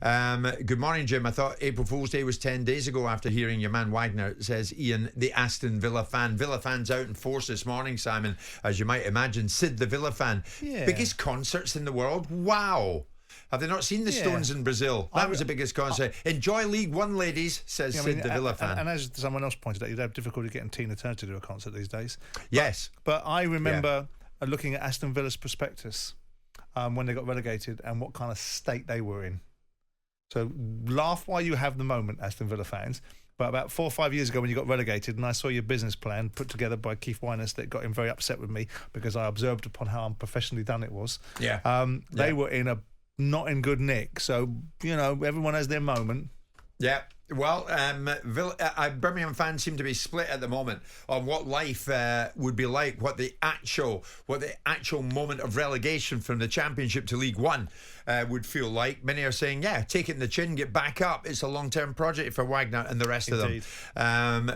Good morning, Jim. I thought April Fool's Day was 10 days ago after hearing your man Wagner, says Ian, the Aston Villa fan. Villa fans out in force this morning, Simon, as you might imagine. Sid, the Villa fan. Yeah. Biggest concerts in the world. Wow. Have they not seen the Stones in Brazil? That was the biggest concert. Enjoy League One, ladies, says Sid, the Villa fan. And as someone else pointed out, you'd have difficulty getting Tina Turner to do a concert these days. Yes. But I remember looking at Aston Villa's prospectus when they got relegated and what kind of state they were in. So laugh while you have the moment, Aston Villa fans. But about 4 or 5 years ago when you got relegated and I saw your business plan put together by Keith Winers that got him very upset with me because I observed upon how unprofessionally done it was. They were in a not in good nick. So, everyone has their moment. Yeah. Well, Birmingham fans seem to be split at the moment on what life would be like, what the actual moment of relegation from the Championship to League One would feel like. Many are saying, take it in the chin, get back up. It's a long-term project for Wagner and the rest of them.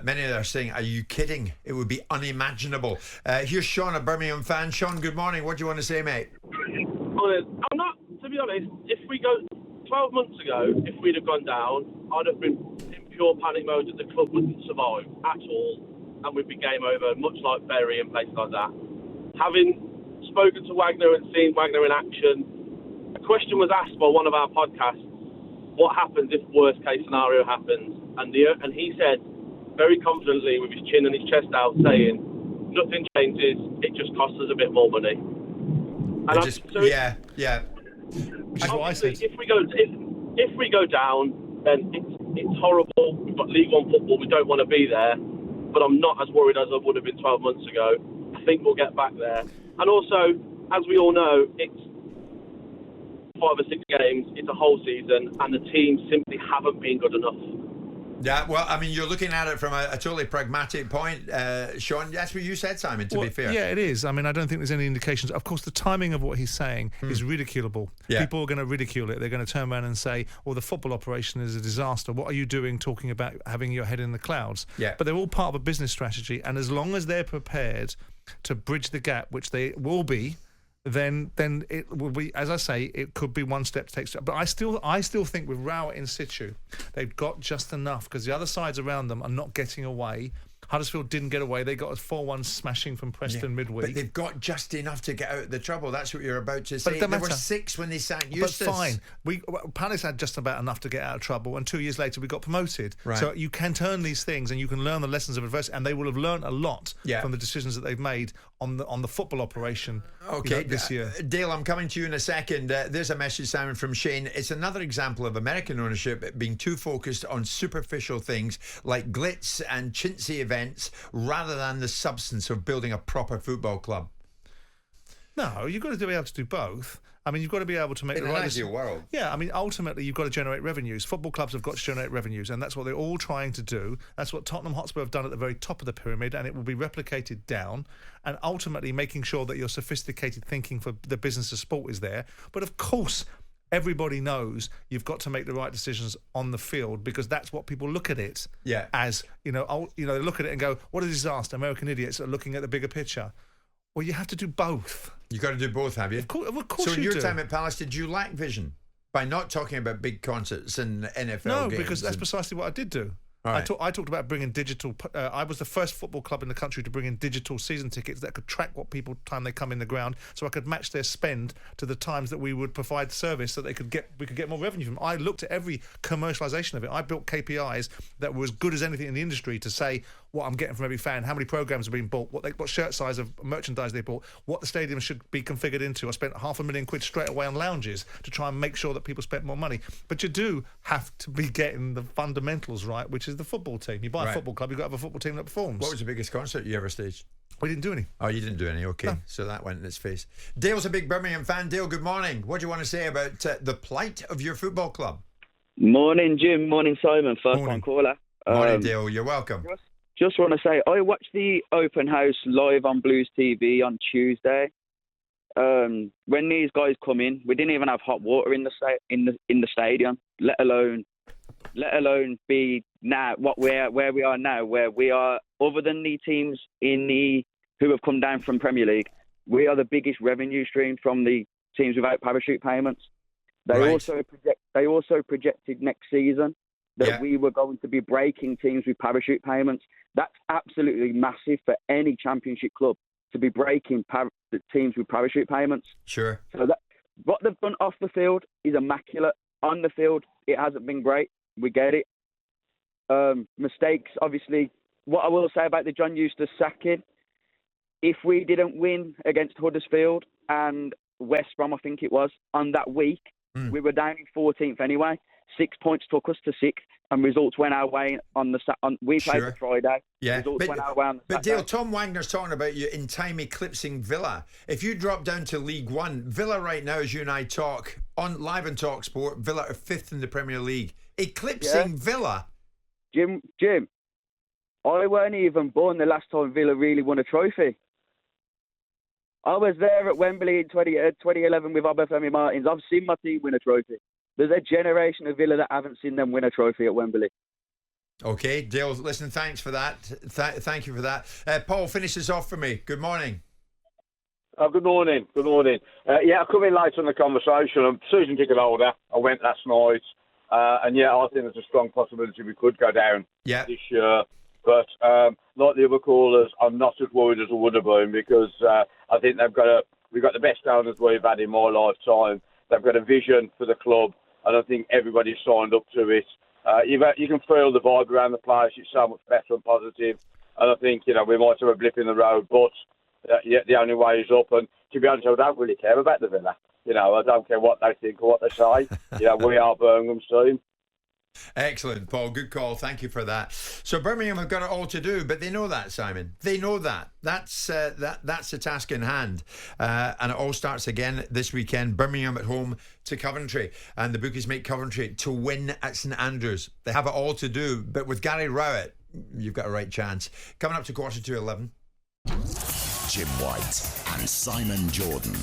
Many are saying, are you kidding? It would be unimaginable. Here's Sean, a Birmingham fan. Sean, good morning. What do you want to say, mate? I'm not, to be honest, if we go 12 months ago, if we'd have gone down, I'd have been in pure panic mode that the club wouldn't survive at all and we'd be game over, much like Bury and places like that. Having spoken to Wagner and seen Wagner in action, a question was asked by one of our podcasts, what happens if worst case scenario happens? And he said, very confidently with his chin and his chest out, saying, nothing changes, it just costs us a bit more money. And Which is what I said. If we go down, then it's horrible. We've got League One football. We don't want to be there, but I'm not as worried as I would have been 12 months ago. I think we'll get back there. And also, as we all know, it's 5 or 6 games. It's a whole season, and the teams simply haven't been good enough. Yeah, well, I mean, you're looking at it from a totally pragmatic point, Sean. That's what you said, Simon, to be fair. Yeah, it is. I mean, I don't think there's any indications. Of course, the timing of what he's saying is ridiculable. Yeah. People are going to ridicule it. They're going to turn around and say, well, the football operation is a disaster. What are you doing talking about having your head in the clouds? Yeah. But they're all part of a business strategy. And as long as they're prepared to bridge the gap, which they will be, then it will be, as I say, it could be one step to take step. But I still think with Row in situ, they've got just enough because the other sides around them are not getting away. Huddersfield didn't get away. They got a 4-1 smashing from Preston midweek. But they've got just enough to get out of the trouble. That's what you're about to say. There were 6 when they sacked Eustace. But fine. Palace had just about enough to get out of trouble, and 2 years later we got promoted. Right. So you can turn these things and you can learn the lessons of adversity, and they will have learned a lot from the decisions that they've made on the football operation this year. Dale, I'm coming to you in a second. There's a message, Simon, from Shane. It's another example of American ownership being too focused on superficial things like glitz and chintzy events rather than the substance of building a proper football club. No, you've got to be able to do both. I mean, you've got to be able to make the right ideal world. Yeah, I mean, ultimately, you've got to generate revenues. Football clubs have got to generate revenues, and that's what they're all trying to do. That's what Tottenham Hotspur have done at the very top of the pyramid, and it will be replicated down. And ultimately, making sure that your sophisticated thinking for the business of sport is there. But of course, everybody knows you've got to make the right decisions on the field because that's what people look at it as. They look at it and go, "What a disaster!" American idiots are looking at the bigger picture. Well, you have to do both. You've got to do both, have you? Of course so in your do. time at Palace, did you lack vision by not talking about big concerts and NFL games? No, because that's precisely what I did do. Right. I talked about bringing digital. I was the first football club in the country to bring in digital season tickets that could track what people time they come in the ground, so I could match their spend to the times that we would provide service, so we could get more revenue from. I looked at every commercialisation of it. I built KPIs that were as good as anything in the industry to say what I'm getting from every fan, how many programs are being bought, what shirt size of merchandise they bought, what the stadium should be configured into. I spent £500,000 straight away on lounges to try and make sure that people spent more money. But you do have to be getting the fundamentals right, which is the football team. You buy a football club, you've got to have a football team that performs. What was the biggest concert you ever staged? We didn't do any. Oh, you didn't do any? Okay. No. So that went in its face. Dale's a big Birmingham fan. Dale, good morning. What do you want to say about the plight of your football club? Morning, Jim. Morning, Simon. First one caller. Morning, Dale. You're welcome. Just want to say, I watched the open house live on Blues TV on Tuesday. When these guys come in, we didn't even have hot water in the stadium, let alone be now where we are now, where we are, other than the teams who have come down from Premier League, we are the biggest revenue stream from the teams without parachute payments. They also projected next season that we were going to be breaking teams with parachute payments. That's absolutely massive for any championship club to be breaking the teams with parachute payments. Sure. So what they've done off the field is immaculate. On the field, it hasn't been great. We get it. Mistakes, obviously. What I will say about the John Eustace sacking, if we didn't win against Huddersfield and West Brom, I think it was, on that week, we were down in 14th anyway. 6 points took us to 6th, and results went our way we played the Friday. Yeah, results went our way on the but Saturday. Dale, Tom Wagner's talking about you in time eclipsing Villa. If you drop down to League One, Villa right now, as you and I talk live on talkSPORT, Villa are 5th in the Premier League, eclipsing Villa. Jim, I weren't even born the last time Villa really won a trophy. I was there at Wembley in 2011 with Obafemi Martins. I've seen my team win a trophy. There's a generation of Villa that haven't seen them win a trophy at Wembley. Okay, Dale, listen, thanks for that. Thank you for that. Paul, finish this off for me. Good morning. Good morning. Good morning. I come in late on the conversation. I'm season ticket holder. I went last night. I think there's a strong possibility we could go down this year. But like the other callers, I'm not as worried as I would have been because I think we've got the best owners we've had in my lifetime. They've got a vision for the club, and I think everybody's signed up to it. You can feel the vibe around the place. It's so much better and positive. And I think, we might have a blip in the road, but the only way is up. And to be honest, I don't really care about the Villa. I don't care what they think or what they say. We are Birmingham's team. Excellent, Paul. Good call. Thank you for that. So Birmingham have got it all to do, but they know that, Simon. They know that. That's the task in hand. And it all starts again this weekend. Birmingham at home to Coventry. And the bookies make Coventry to win at St Andrews. They have it all to do, but with Gary Rowett, you've got a right chance. Coming up to 11:15. Jim White and Simon Jordan.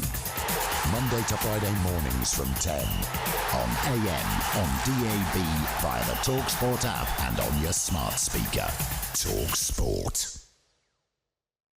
Monday to Friday mornings from 10 on AM, on DAB, via the talkSPORT app and on your smart speaker. talkSPORT.